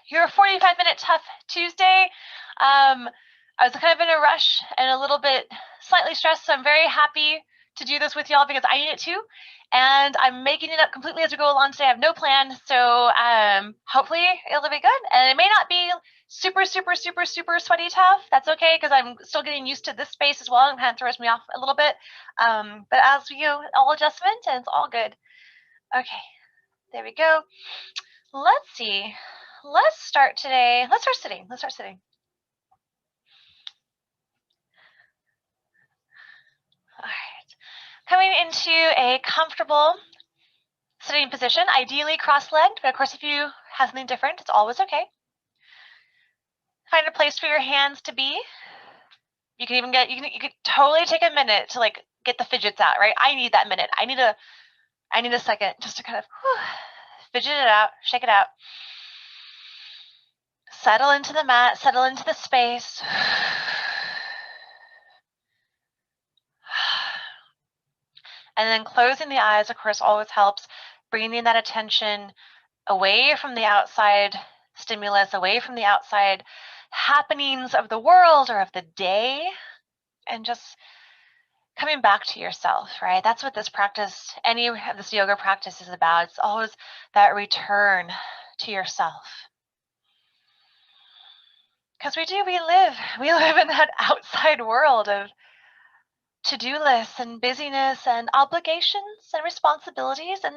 Your 45-minute tough Tuesday. I was kind of in a rush and a little bit slightly stressed, so I'm very happy to do this with y'all because I need it too. And I'm making it up completely as we go along today. I have no plan, so hopefully it'll be good. And it may not be super sweaty tough. That's okay because I'm still getting used to this space as well and kind of throws me off a little bit. But as we go, all adjustment and it's all good. Okay, there we go. Let's see. Let's start today. Let's start sitting. All right. Coming into a comfortable sitting position, ideally cross-legged, but of course if you have something different, it's always okay. Find a place for your hands to be. You can even you could totally take a minute to like get the fidgets out, right? I need that minute. I need a second just to kind of fidget it out, shake it out. Settle into the mat, settle into the space. And then closing the eyes, of course, always helps, bringing that attention away from the outside stimulus, away from the outside happenings of the world or of the day, and just coming back to yourself, right? That's what this practice, any of this yoga practice is about. It's always that return to yourself. Because we live in that outside world of to-do lists and busyness and obligations and responsibilities, and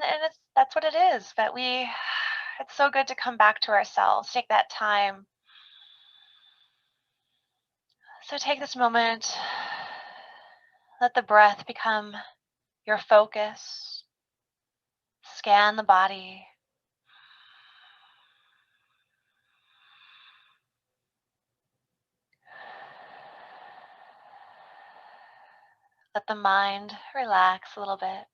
that's what it is. But it's so good to come back to ourselves, take that time. So take this moment, let the breath become your focus. Scan the body. Let the mind relax a little bit.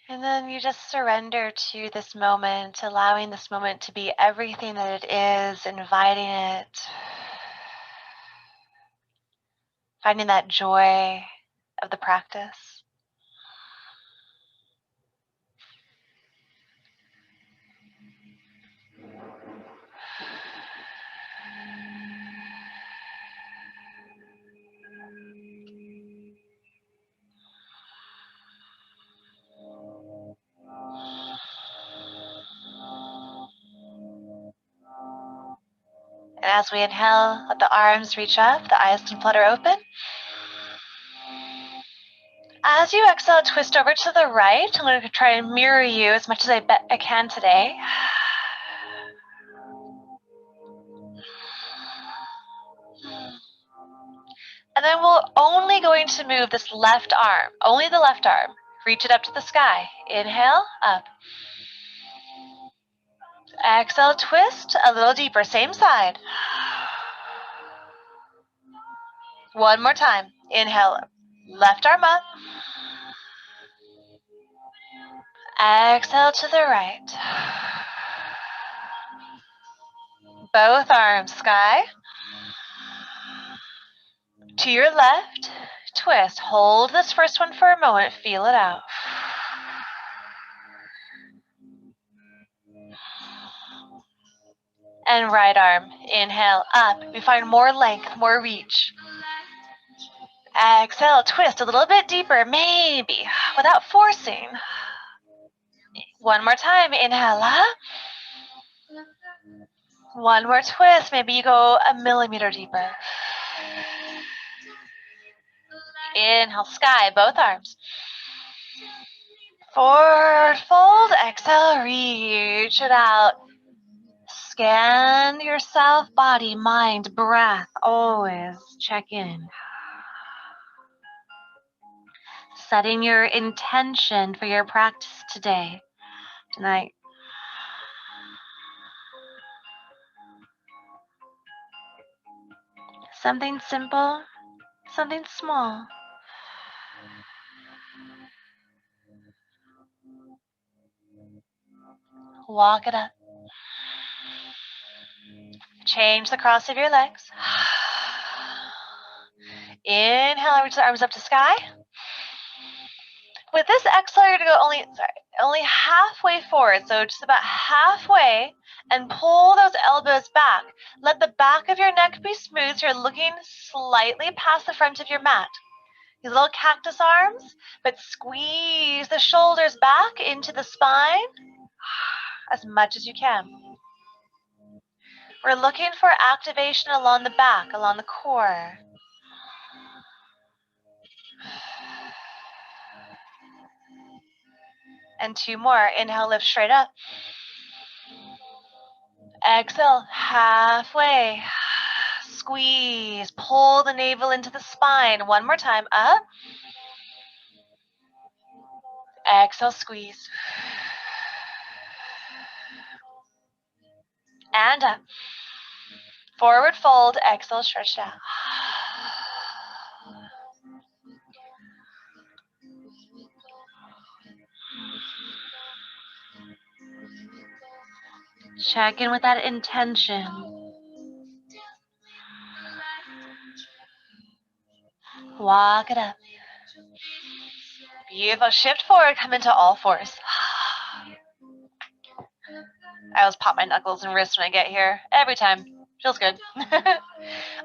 And then you just surrender to this moment, allowing this moment to be everything that it is, inviting it, finding that joy of the practice. And as we inhale, let the arms reach up, the eyes can flutter open. As you exhale, twist over to the right. I'm going to try and mirror you as much as I can today. And then we're only going to move this left arm, only the left arm. Reach it up to the sky. Inhale, up. Exhale, twist a little deeper, same side. One more time. Inhale, left arm up. Exhale to the right. Both arms, sky. To your left, twist. Hold this first one for a moment. Feel it out. And right arm, inhale, up. We find more length, more reach. Exhale, twist a little bit deeper, maybe, without forcing. One more time, inhale up. One more twist, maybe you go a millimeter deeper. Inhale, sky, both arms. Forward fold, exhale, reach it out. Scan yourself, body, mind, breath, always check in. Setting your intention for your practice tonight. Something simple, something small. Walk it up. Change the cross of your legs. Inhale, reach the arms up to sky. With this exhale, you're going to go only halfway forward, so just about halfway, and pull those elbows back. Let the back of your neck be smooth, so you're looking slightly past the front of your mat. These little cactus arms, but squeeze the shoulders back into the spine as much as you can. We're looking for activation along the back, along the core. And 2 more. Inhale, lift straight up. Exhale, halfway. Squeeze. Pull the navel into the spine. 1 more time. Up. Exhale, squeeze. And up. Forward fold. Exhale, stretch out. Check in with that intention. Walk it up. Beautiful. Shift forward, come into all fours. I always pop my knuckles and wrists when I get here. Every time. Feels good.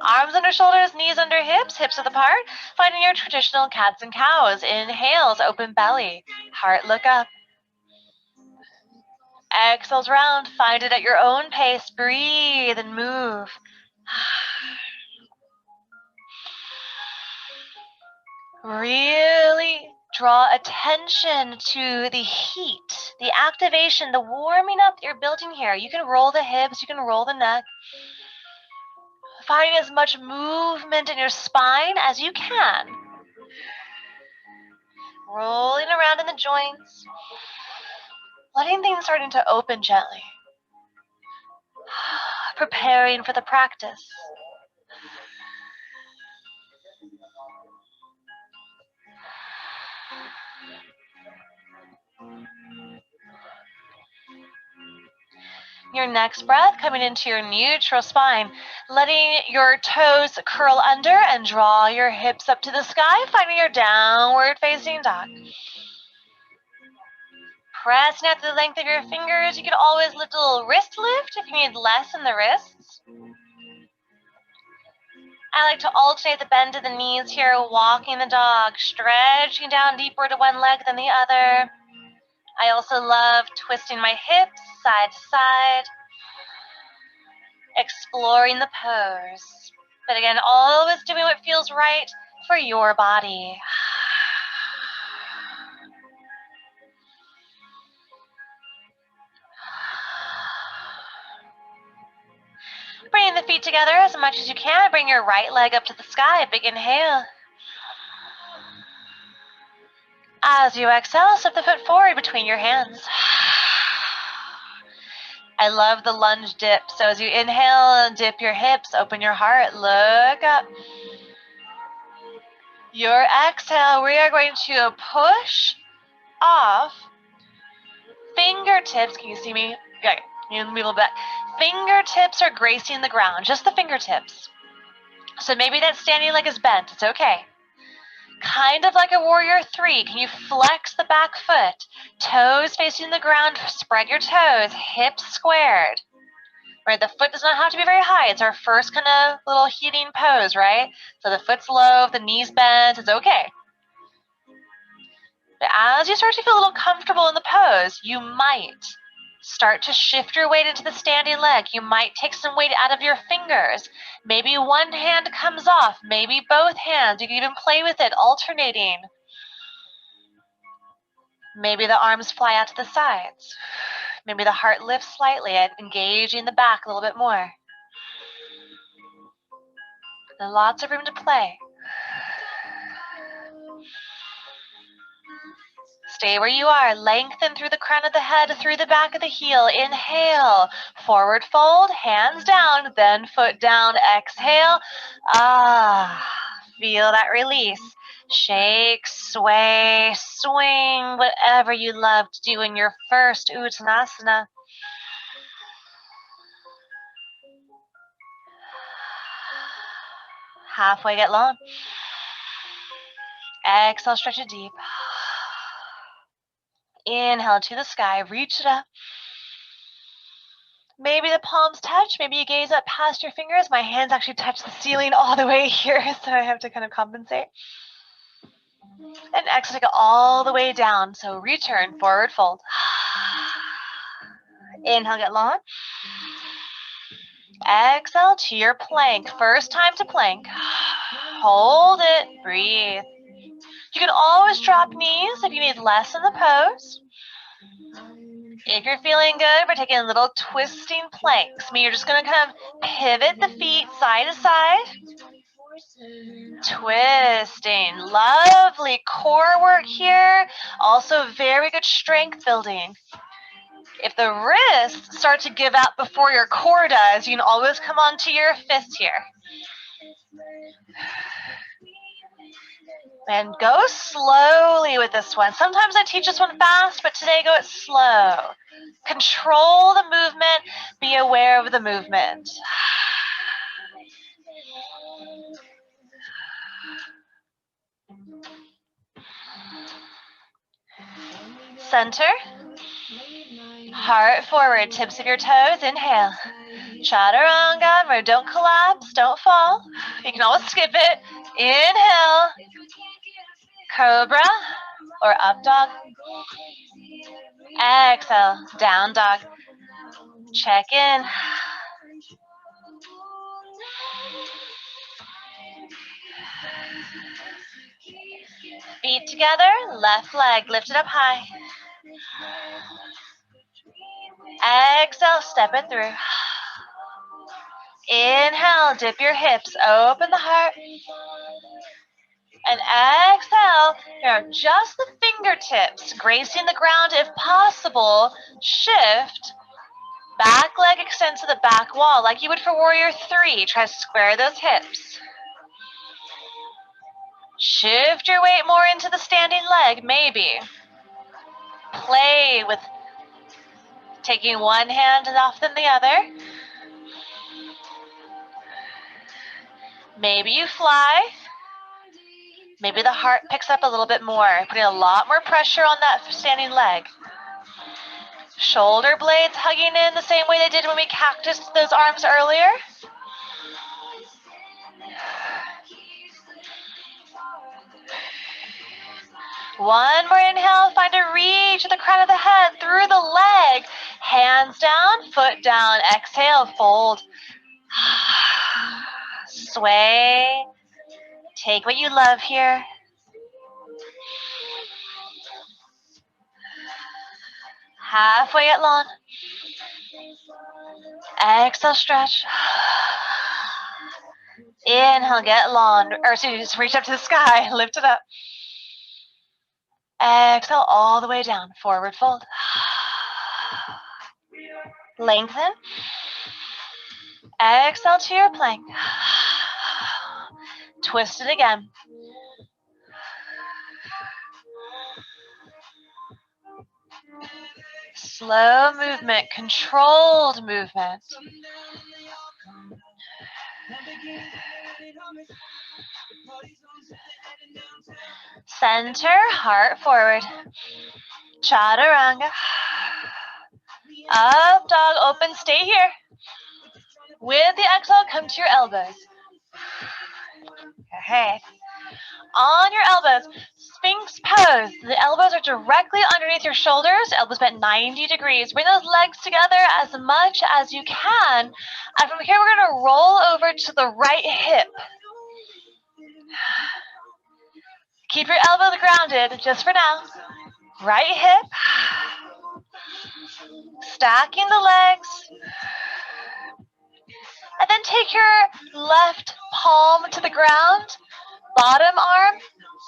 Arms under shoulders, knees under hips, hips width apart. Finding your traditional cats and cows. Inhales, open belly. Heart look up. Exhales round. Find it at your own pace. Breathe and move. Really draw attention to the heat, the activation, the warming up that you're building here. You can roll the hips, you can roll the neck. Finding as much movement in your spine as you can. Rolling around in the joints. Letting things starting to open gently. Preparing for the practice. Your next breath coming into your neutral spine, letting your toes curl under and draw your hips up to the sky, finding your downward facing dog. Pressing out the length of your fingers. You can always lift a little wrist lift if you need less in the wrists. I like to alternate the bend of the knees here, walking the dog, stretching down deeper to one leg than the other. I also love twisting my hips side to side, exploring the pose. But again, always doing what feels right for your body. Bring the feet together as much as you can. Bring your right leg up to the sky. Big inhale. As you exhale, step the foot forward between your hands. I love the lunge dip. So as you inhale, dip your hips, open your heart, look up. Your exhale, we are going to push off fingertips. Can you see me? Okay, you move a little bit. Fingertips are gracing the ground, just the fingertips. So maybe that standing leg is bent. It's okay. Kind of like a warrior 3. Can you flex the back foot? Toes facing the ground, spread your toes, hips squared. Right, the foot does not have to be very high. It's our first kind of little heating pose, right? So the foot's low, the knees bent, it's okay. But as you start to feel a little comfortable in the pose, you might start to shift your weight into the standing leg. You might take some weight out of your fingers. Maybe one hand comes off, maybe both hands. You can even play with it, alternating. Maybe the arms fly out to the sides. Maybe the heart lifts slightly, engaging the back a little bit more. There's lots of room to play. Stay where you are. Lengthen through the crown of the head, through the back of the heel. Inhale. Forward fold, hands down, then foot down. Exhale. Feel that release. Shake, sway, swing, whatever you love to do in your first Uttanasana. Halfway get long. Exhale, stretch it deep. Inhale to the sky, reach it up. Maybe the palms touch, maybe you gaze up past your fingers. My hands actually touch the ceiling all the way here, so I have to kind of compensate. And exhale, take it all the way down. So return, forward fold. Inhale, get long. Exhale to your plank. First time to plank. Hold it, breathe. You can always drop knees if you need less in the pose. If you're feeling good, we're taking little twisting planks. I mean, you're just going to kind of pivot the feet side to side. Twisting. Lovely core work here. Also very good strength building. If the wrists start to give out before your core does, you can always come onto your fist here. And go slowly with this one. Sometimes I teach this one fast, but today go it slow. Control the movement. Be aware of the movement. Center. Heart forward. Tips of your toes. Inhale. Chaturanga, where don't collapse, don't fall. You can always skip it. Inhale. Cobra or up dog. Exhale, down dog. Check in. Feet together, left leg lifted up high. Exhale, step it through. Inhale, dip your hips, open the heart. And exhale, just the fingertips, gracing the ground if possible. Shift. Back leg extends to the back wall like you would for warrior 3. Try to square those hips. Shift your weight more into the standing leg, maybe. Play with taking one hand off than the other. Maybe you fly. Maybe the heart picks up a little bit more, putting a lot more pressure on that standing leg. Shoulder blades hugging in the same way they did when we cactused those arms earlier. One more inhale, find a reach at the crown of the head, through the leg. Hands down, foot down. Exhale, fold. Sway. Take what you love here. Halfway at long. Exhale, stretch. Inhale, get long. Or so you just reach up to the sky, lift it up. Exhale all the way down, forward fold. Lengthen. Exhale to your plank. Twist it again. Slow movement, controlled movement. Center, heart forward. Chaturanga. Up dog, open, stay here. With the exhale, come to your elbows. Okay. On your elbows, Sphinx pose. The elbows are directly underneath your shoulders, elbows bent 90 degrees. Bring those legs together as much as you can. And from here, we're going to roll over to the right hip. Keep your elbows grounded just for now. Right hip. Stacking the legs. And then take your left palm to the ground. Bottom arm,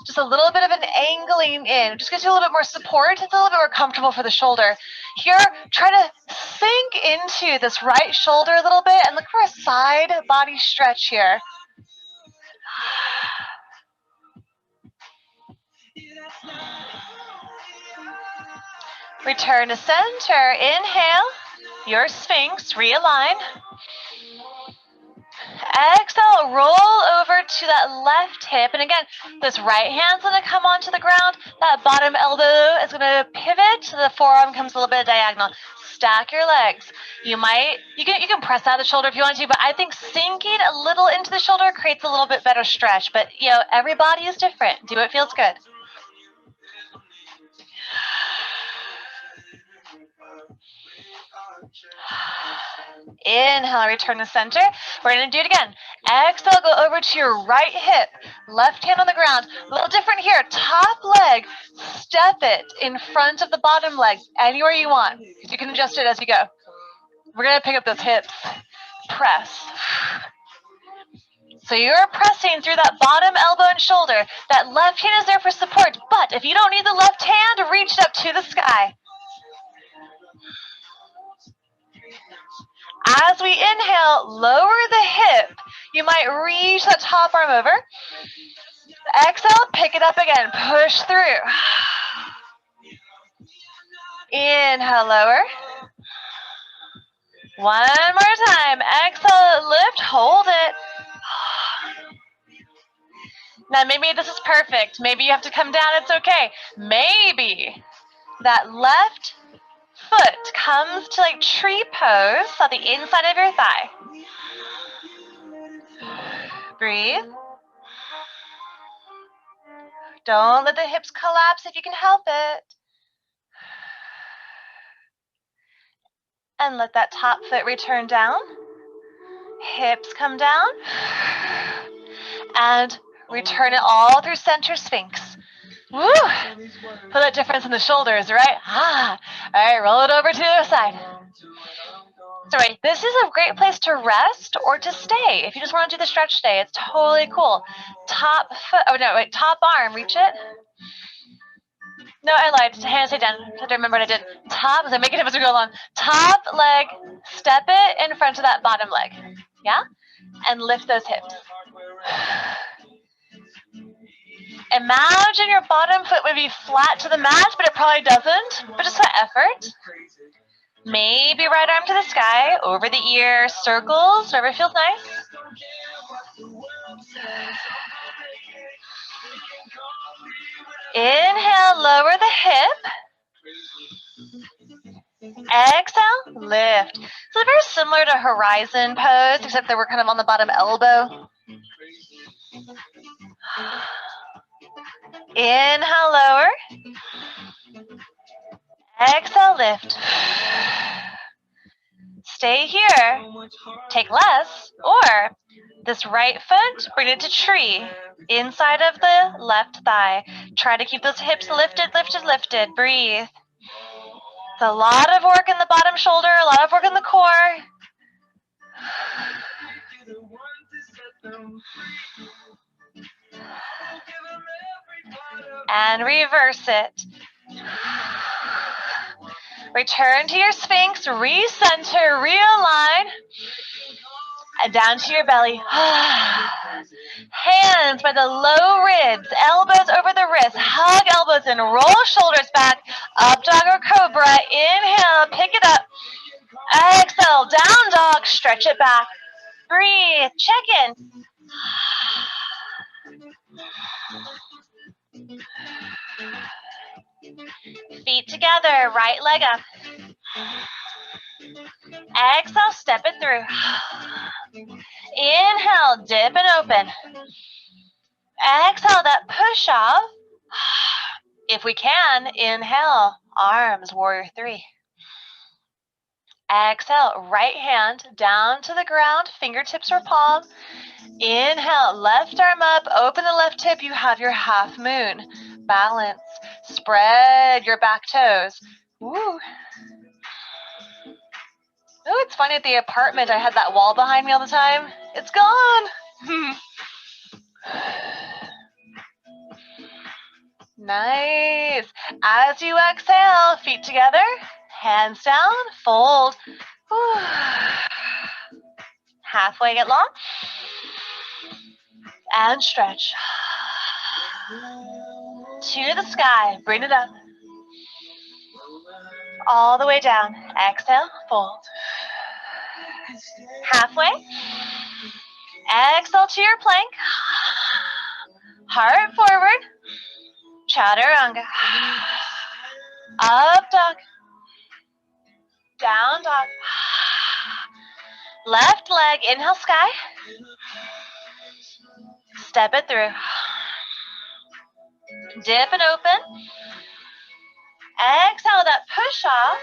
just a little bit of an angling in. Just gives you a little bit more support. It's a little bit more comfortable for the shoulder. Here, try to sink into this right shoulder a little bit and look for a side body stretch here. Return to center. Inhale, your Sphinx, realign. Exhale, roll over to that left hip. And again, this right hand's going to come onto the ground. That bottom elbow is going to pivot. The forearm comes a little bit diagonal. Stack your legs. You can press out the shoulder if you want to, but I think sinking a little into the shoulder creates a little bit better stretch. But every body is different. Do what feels good. Inhale, return to center. We're going to do it again. Exhale, go over to your right hip. Left hand on the ground. A little different here. Top leg, step it in front of the bottom leg, anywhere you want. You can adjust it as you go. We're going to pick up those hips. Press. So you're pressing through that bottom elbow and shoulder. That left hand is there for support, but if you don't need the left hand, reach it up to the sky. As we inhale, lower the hip. You might reach the top arm over. Exhale, pick it up again. Push through. Inhale, lower. One more time. Exhale, lift, hold it. Now, maybe this is perfect. Maybe you have to come down. It's okay. Maybe that left foot comes to like tree pose on the inside of your thigh. Breathe. Don't let the hips collapse if you can help it. And let that top foot return down. Hips come down. And return it all through center sphinx. Woo! Feel that difference in the shoulders, right? All right, roll it over to the other side. Sorry, this is a great place to rest or to stay. If you just want to do the stretch stay, it's totally cool. Top foot, top arm, reach it. No, I lied. Hand stay down. I have to remember what I did. Top, I'm making it up as we go along. Top leg, step it in front of that bottom leg. Yeah? And lift those hips. Imagine your bottom foot would be flat to the mat, but it probably doesn't. But just that effort. Maybe right arm to the sky, over the ear, circles, wherever feels nice. Inhale, lower the hip. Exhale, lift. So very similar to horizon pose, except that we're kind of on the bottom elbow. Inhale, lower. Exhale, lift. Stay here. Take less. Or this right foot, bring it to tree. Inside of the left thigh. Try to keep those hips lifted, lifted, lifted. Breathe. It's a lot of work in the bottom shoulder, a lot of work in the core. And reverse it. Return to your sphinx, recenter, realign, and down to your belly. Hands by the low ribs, elbows over the wrists, hug elbows in, roll shoulders back, up dog or cobra, inhale, pick it up, exhale, down dog, stretch it back, breathe, check in. Feet together, right leg up. Exhale, step it through. Inhale, dip and open. Exhale, that push off. If we can, inhale, arms, warrior 3. Exhale, right hand down to the ground, fingertips or palm. Inhale, left arm up, open the left hip, you have your half moon. Balance, spread your back toes. Woo. Oh, it's funny at the apartment, I had that wall behind me all the time. It's gone. Nice. As you exhale, feet together, hands down, fold. Whew. Halfway get long. And stretch. To the sky, bring it up. All the way down. Exhale, fold. Halfway. Exhale to your plank. Heart forward. Chaturanga. Up dog. Down dog. Left leg, inhale sky. Step it through. Dip and open. Exhale that push off.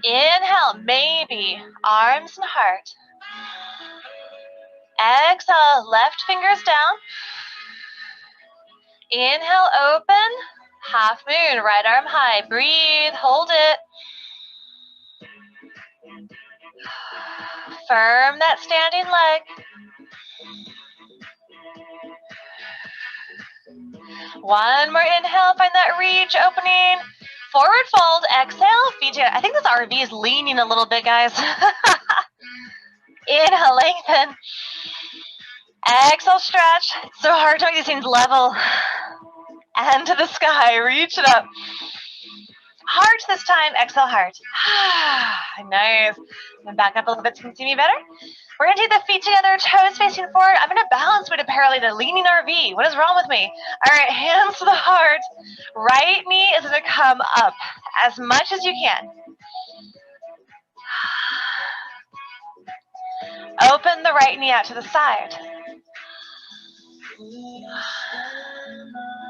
Inhale, maybe arms and heart. Exhale, left fingers down. Inhale, open. Half moon, right arm high. Breathe, hold it. Firm that standing leg. One more inhale, find that reach, opening. Forward fold, exhale, feet together. I think this RV is leaning a little bit, guys. Inhale, lengthen. Exhale, stretch. It's so hard to make these things level. And to the sky, reach it up. Heart this time, exhale, heart. Nice. And back up a little bit so you can see me better. We're gonna take the feet together, toes facing forward. I'm gonna balance with a parallel to leaning RV. What is wrong with me? All right, hands to the heart. Right knee is gonna come up as much as you can. Open the right knee out to the side.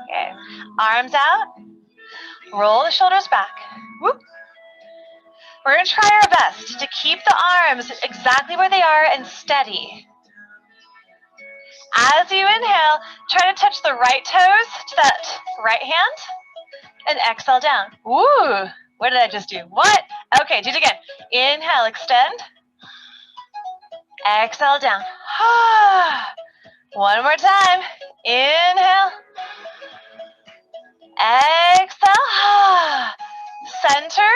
Okay, arms out. Roll the shoulders back. Whoop. We're going to try our best to keep the arms exactly where they are and steady. As you inhale, try to touch the right toes to that right hand and exhale down. Ooh, what did I just do? What? Okay, do it again. Inhale, extend. Exhale down. One more time. Inhale. Exhale. Center.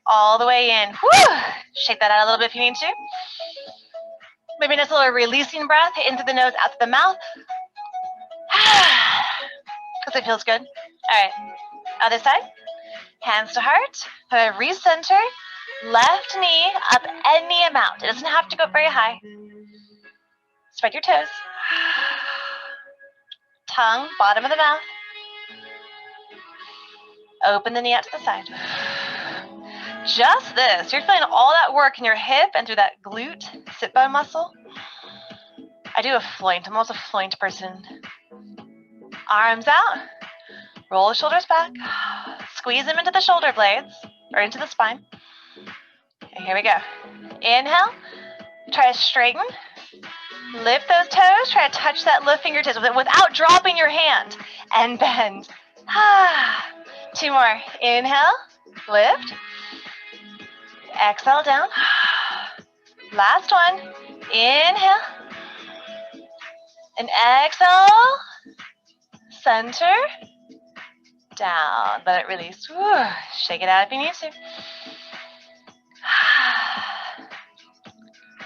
All the way in. Whew. Shake that out a little bit if you need to. Maybe just a little releasing breath into the nose, out to the mouth. Because it feels good. All right. Other side. Hands to heart. Recenter. Left knee up any amount. It doesn't have to go very high. Spread your toes. Tongue, bottom of the mouth. Open the knee out to the side. Just this. You're feeling all that work in your hip and through that glute, sit bone muscle. I do a floint. I'm also a floint person. Arms out. Roll the shoulders back. Squeeze them into the shoulder blades or into the spine. Okay, here we go. Inhale. Try to straighten. Lift those toes. Try to touch that lift fingertips without dropping your hand. And bend. Two more. Inhale. Lift. Exhale down. Last one. Inhale. And exhale. Center. Down. Let it release. Whew. Shake it out if you need to.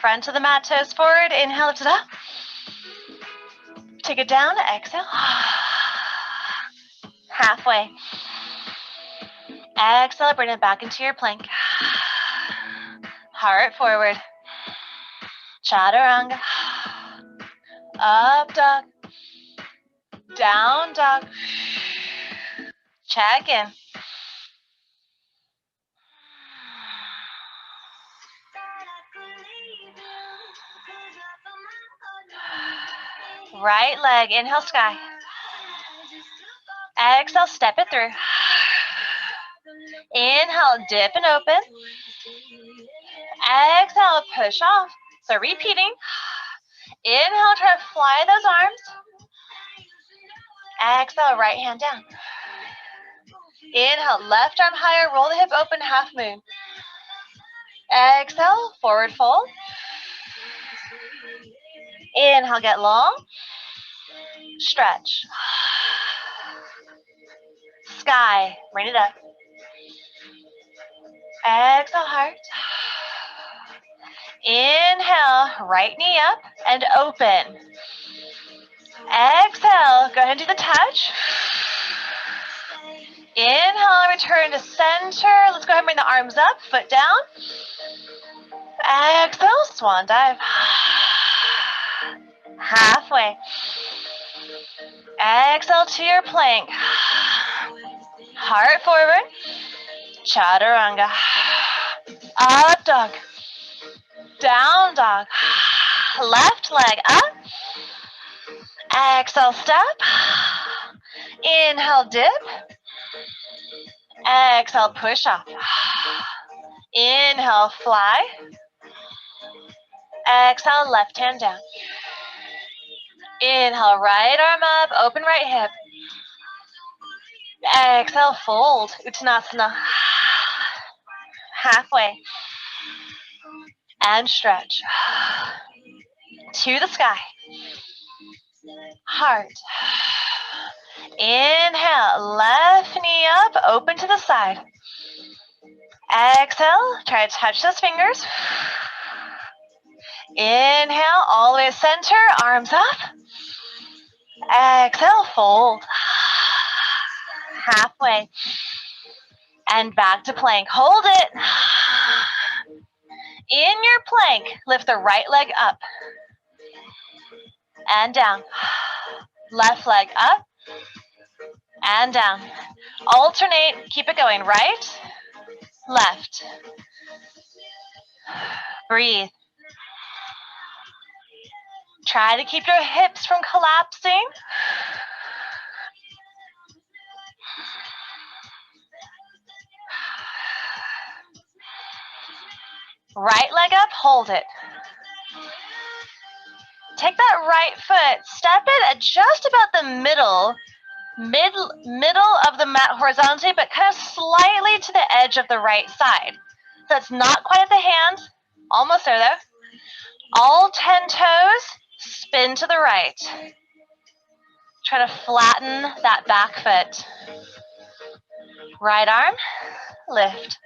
Front of the mat, toes forward. Inhale, lift it up. Take it down. Exhale. Halfway. Exhale, bring it back into your plank. Heart forward. Chaturanga. Up dog. Down dog. Check in. Right leg, inhale sky. Exhale, step it through. Inhale, dip and open. Exhale, push off. So repeating. Inhale, try to fly those arms. Exhale, right hand down. Inhale, left arm higher, roll the hip open, half moon. Exhale, forward fold. Inhale, get long. Stretch. Sky, bring it up. Exhale, heart. Inhale, right knee up and open. Exhale, go ahead and do the touch. Inhale, return to center. Let's go ahead and bring the arms up, foot down. Exhale, swan dive. Halfway. Exhale to your plank. Heart forward. Chaturanga. Up dog. Down dog. Left leg up. Exhale, step. Inhale, dip. Exhale, push up. Inhale, fly. Exhale, left hand down. Inhale, right arm up, open right hip. Exhale, fold, Uttanasana. Halfway. And stretch. To the sky. Heart. Inhale, left knee up, open to the side. Exhale, try to touch those fingers. Inhale, all the way to center, arms up. Exhale, fold. Halfway. And back to plank. Hold it. In your plank, lift the right leg up. And down. Left leg up. And down. Alternate, keep it going. Right, left. Breathe. Try to keep your hips from collapsing. Right leg up, hold it. Take that right foot, step it at just about the middle of the mat horizontally, but kind of slightly to the edge of the right side. So it's not quite at the hands, almost there though. All 10 toes, spin to the right. Try to flatten that back foot. Right arm, lift.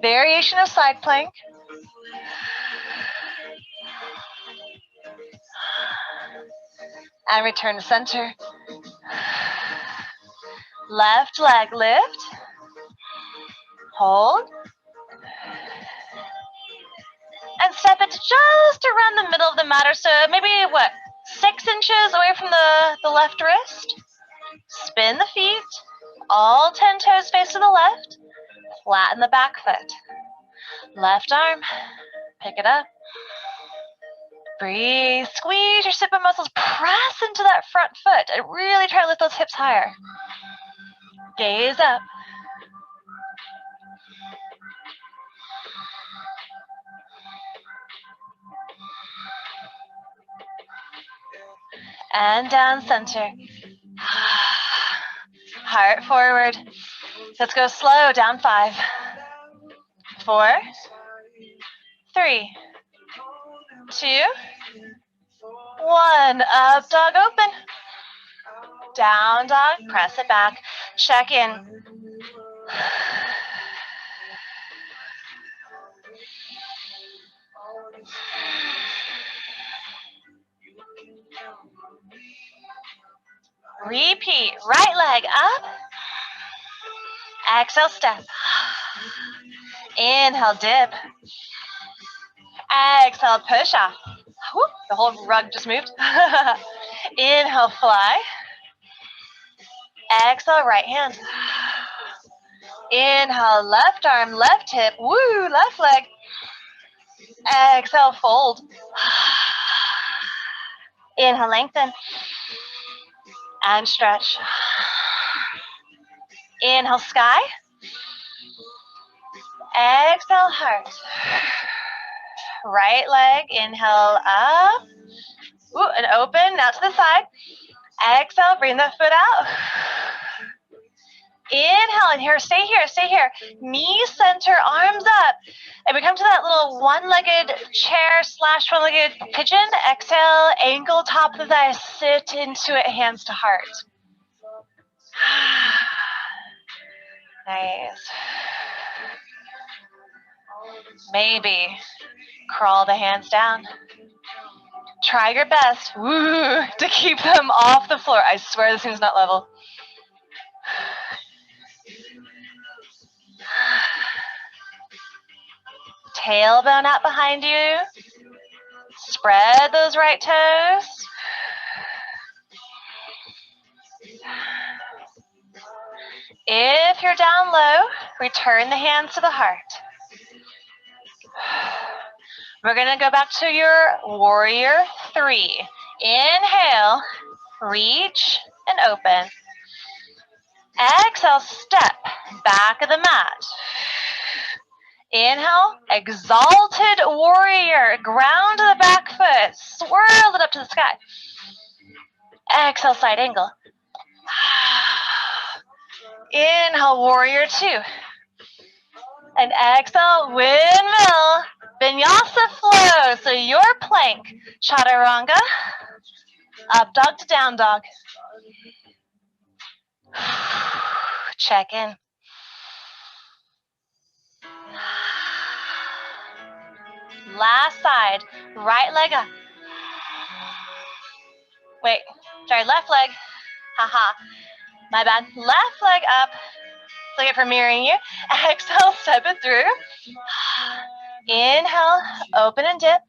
Variation of side plank. And return to center. Left leg lift. Hold. And step it just around the middle of the mat, or so maybe, 6 inches away from the left wrist. Spin the feet. All 10 toes face to the left. Flatten the back foot. Left arm. Pick it up. Breathe. Squeeze your sit bone muscles. Press into that front foot. And really try to lift those hips higher. Gaze up. And down center. Heart forward. Let's go slow. Down 5, 4, 3, 2, 1. Up dog, open. Down dog, press it back. Check in. Repeat. Right leg up. Exhale, step. Inhale, dip. Exhale, push off. Whoop, the whole rug just moved. Inhale, fly. Exhale, right hand. Inhale, left arm, left hip. Woo, left leg. Exhale, fold. Inhale, lengthen. And stretch. Inhale, sky. Exhale, heart. Right leg, inhale up. Ooh, and open, now to the side. Exhale, bring the foot out. Inhale, and here, stay here, stay here. Knee center, arms up. And we come to that little one-legged chair / one-legged pigeon. Exhale, ankle, top of the thigh, sit into it, hands to heart. Nice. Maybe crawl the hands down. Try your best to keep them off the floor. I swear this thing's not level. tailbone out behind you. Spread those right toes. If you're down low, return the hands to the heart. We're going to go back to your warrior 3. Inhale, reach and open. Exhale, step back of the mat. Inhale, exalted warrior. Ground to the back foot. Swirl it up to the sky. Exhale, side angle. Inhale, warrior 2. And exhale, windmill. Vinyasa flow. So your plank. Chaturanga. Up dog to down dog. Check in. Last side. Right leg up. Wait. Sorry, left leg. Haha. My bad. Left leg up. Look at for mirroring you. Exhale, step it through. Inhale, open and dip.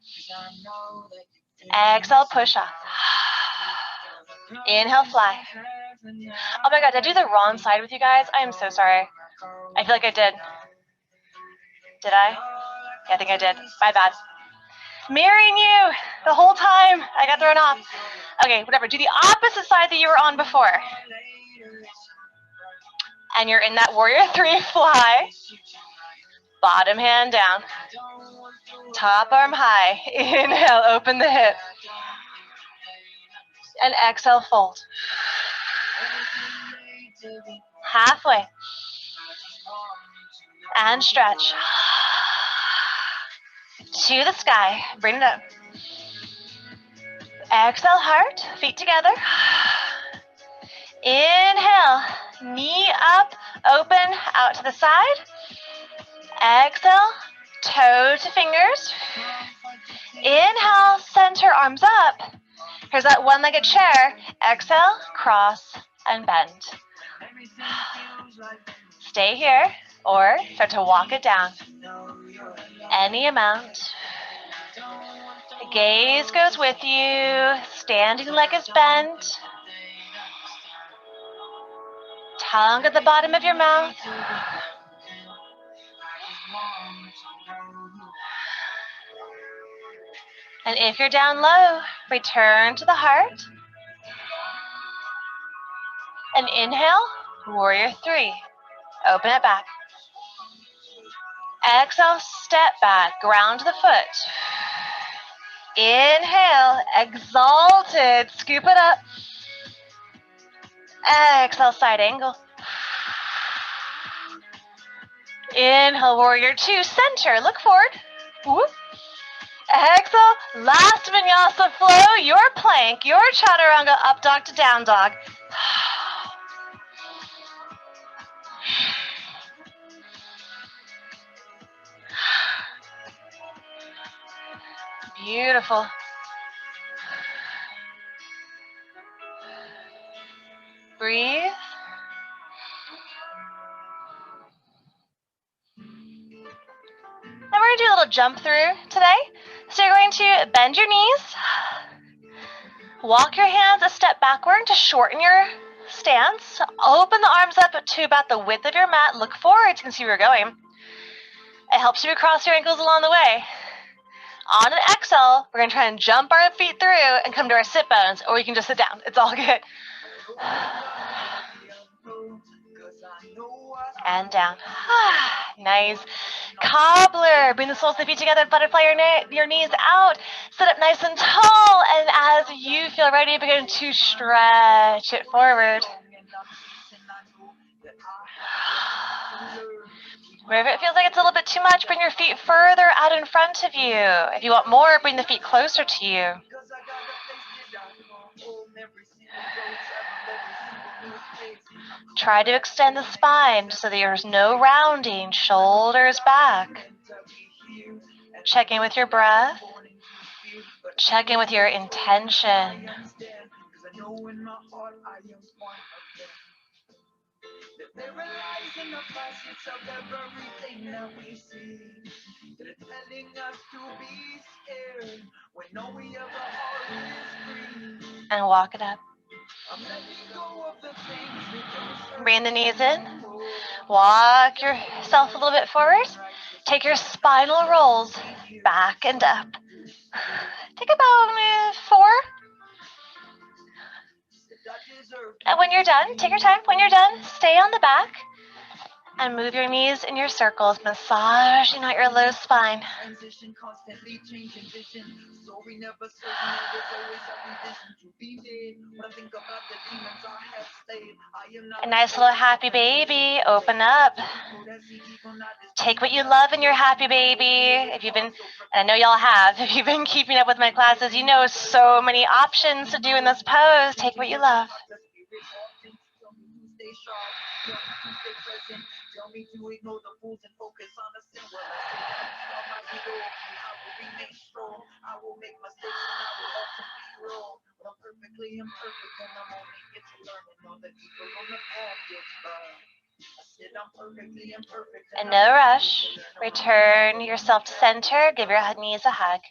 Exhale, push off. Inhale, fly. Oh my god, did I do the wrong side with you guys? I am so sorry. I feel like I did. Did I? Yeah, I think I did. My bad. Mirroring you the whole time. I got thrown off. Okay, whatever. Do the opposite side that you were on before. And you're in that warrior 3 fly. Bottom hand down. Top arm high. Inhale, open the hip. And exhale, fold. Halfway. And stretch. To the sky. Bring it up. Exhale, heart. Feet together. Inhale. Knee up. Open. Out to the side. Exhale. Toe to fingers. Inhale. Center. Arms up. Here's that one-legged chair. Exhale. Cross and bend. Stay here or start to walk it down. Any amount. The gaze goes with you. Standing leg is bent. Tongue at the bottom of your mouth. And if you're down low, return to the heart. And inhale, warrior 3. Open it back. Exhale, step back, ground the foot. Inhale, exalted, scoop it up. Exhale, side angle. Inhale, warrior 2, center, look forward. Whoop. Exhale, last vinyasa flow, your plank, your chaturanga, up dog to down dog. Beautiful. Breathe. Now we're going to do a little jump through today. So you're going to bend your knees, walk your hands a step backward to shorten your stance, open the arms up to about the width of your mat, look forward, you can see where you're going. It helps you to cross your ankles along the way. On an exhale, we're going to try and jump our feet through and come to our sit bones, or you can just sit down. It's all good. And down. Nice. Cobbler. Bring the soles of the feet together. Butterfly your knees out. Sit up nice and tall. And as you feel ready, begin to stretch it forward. Wherever it feels like it's a little bit too much, bring your feet further out in front of you. If you want more, bring the feet closer to you. Try to extend the spine so that there's no rounding, shoulders back. Check in with your breath. Check in with your intention. There lies in the facets of everything that we see. They're telling us to be scared when all we ever are is free. And walk it up. I'm letting go of the things that don't serve. Bring the knees in. Walk yourself a little bit forward. Take your spinal rolls back and up. Take about 4. And when you're done, take your time. When you're done, stay on the back and move your knees in your circles, massaging out your low spine. Transition, constantly changing vision. Story never certain, there's always a revision to be made. When I think about the demons I have slayed, I am not a nice little happy baby. Open up. Take what you love in your happy baby. If you've been, and I know y'all have, if you've been keeping up with my classes, you know so many options to do in this pose. Take what you love. Tell me to ignore the fools and focus on the sin. Well, I say that I might be low, I will remain strong. I will make mistakes and I will also be wrong. But I'm perfectly imperfect and I'm only get to learn and know that people on the path gets burned. I said I'm perfectly imperfect. And no rush. Return yourself to center. Give your knees a hug.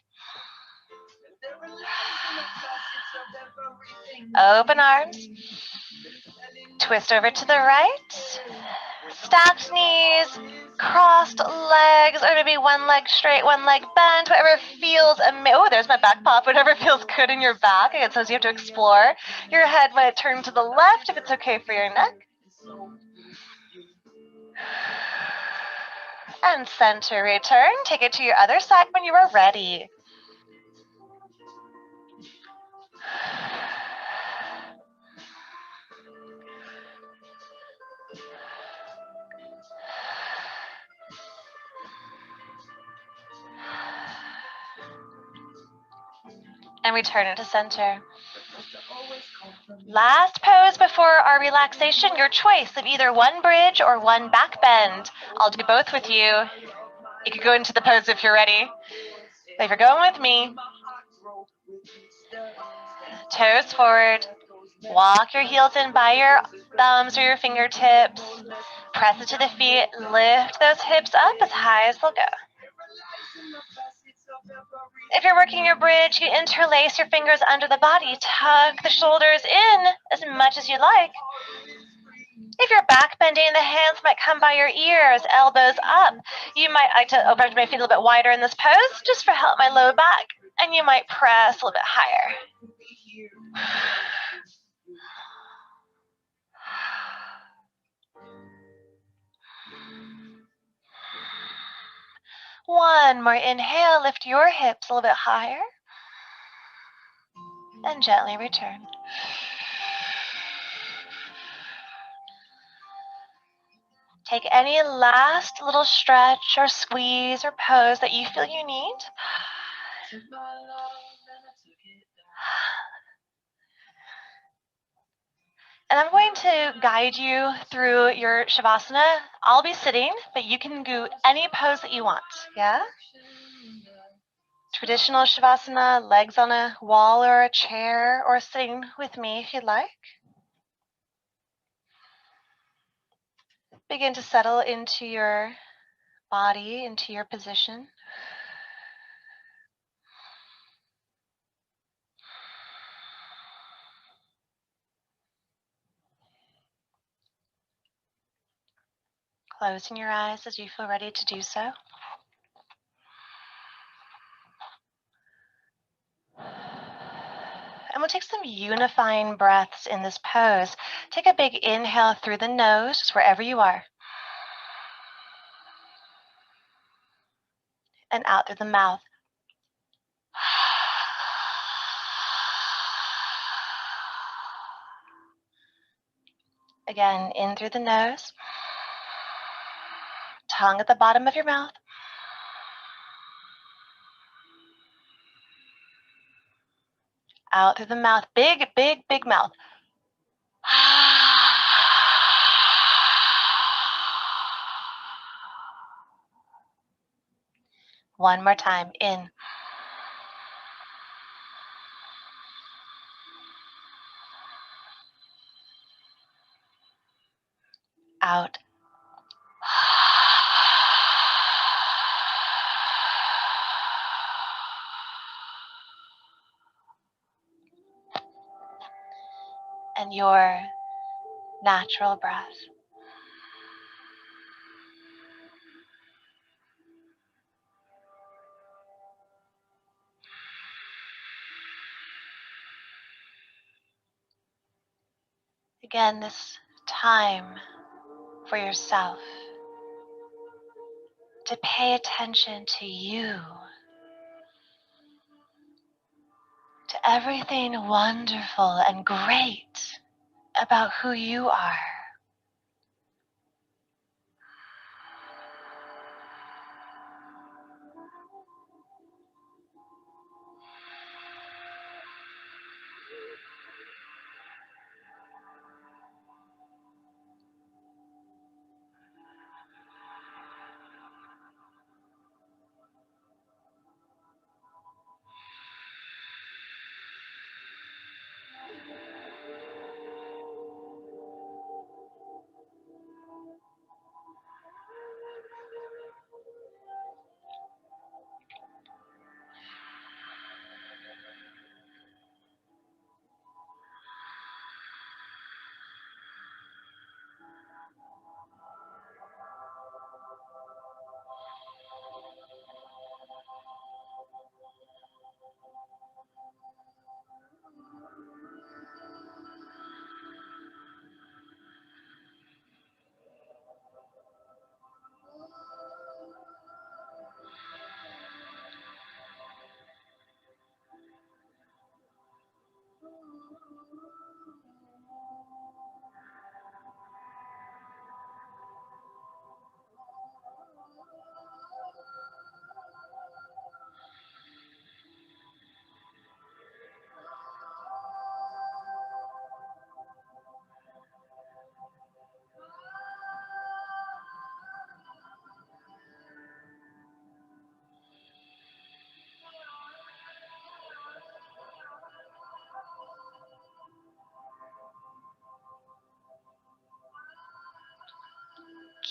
Open arms. Twist over to the right. Stacked knees, crossed legs, or maybe one leg straight, one leg bent, whatever feels oh, there's my back pop, whatever feels good in your back. Again, so you have to explore. Your head might turn to the left if it's okay for your neck. And center return. Take it to your other side when you are ready. And return it to center. Last pose before our relaxation, your choice of either one bridge or one back bend. I'll do both with you. You can go into the pose if you're ready. But if you're going with me, toes forward, walk your heels in by your thumbs or your fingertips, press it to the feet, lift those hips up as high as they'll go. If you're working your bridge, you interlace your fingers under the body, tuck the shoulders in as much as you like. If you're back bending, the hands might come by your ears, elbows up. You might like to open up my feet a little bit wider in this pose, just for help my low back, and you might press a little bit higher. One more inhale, lift your hips a little bit higher, and gently return. Take any last little stretch or squeeze or pose that you feel you need. And I'm going to guide you through your Shavasana. I'll be sitting, but you can do any pose that you want, yeah? Traditional Shavasana, legs on a wall or a chair, or sitting with me if you'd like. Begin to settle into your body, into your position. Closing your eyes as you feel ready to do so. And we'll take some unifying breaths in this pose. Take a big inhale through the nose, just wherever you are. And out through the mouth. Again, in through the nose. Tongue at the bottom of your mouth. Out through the mouth. Big, big, big mouth. One more time. In. out. And your natural breath. Again, this time for yourself to pay attention to you, to everything wonderful and great about who you are.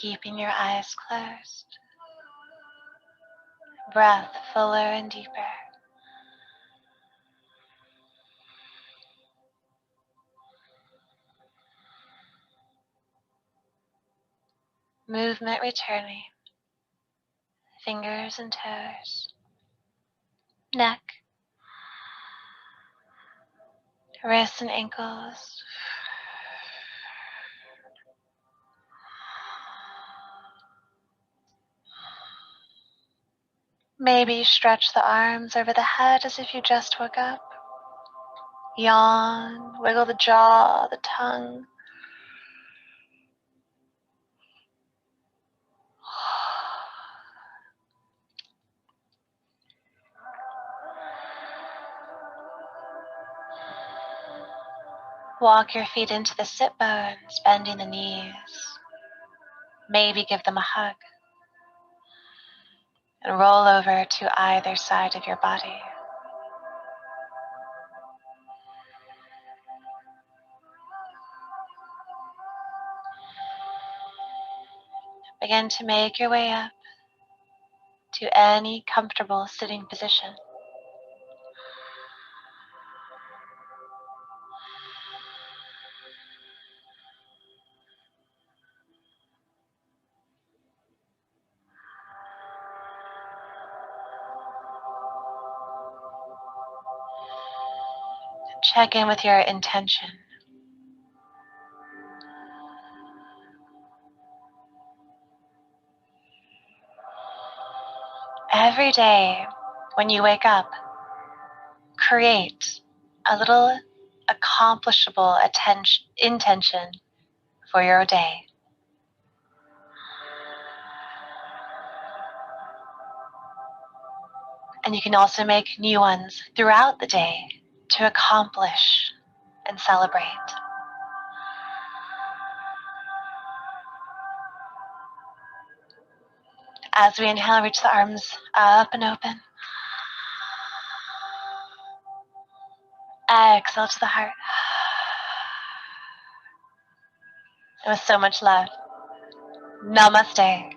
Keeping your eyes closed, breath fuller and deeper. Movement returning, fingers and toes, neck, wrists and ankles. Maybe stretch the arms over the head as if you just woke up. Yawn, wiggle the jaw, the tongue. Walk your feet into the sit bones, bending the knees. Maybe give them a hug. And roll over to either side of your body. Begin to make your way up to any comfortable sitting position. Check in with your intention. Every day when you wake up, create a little accomplishable intention for your day. And you can also make new ones throughout the day to accomplish and celebrate. As we inhale, reach the arms up and open. Exhale to the heart. And with so much love, Namaste.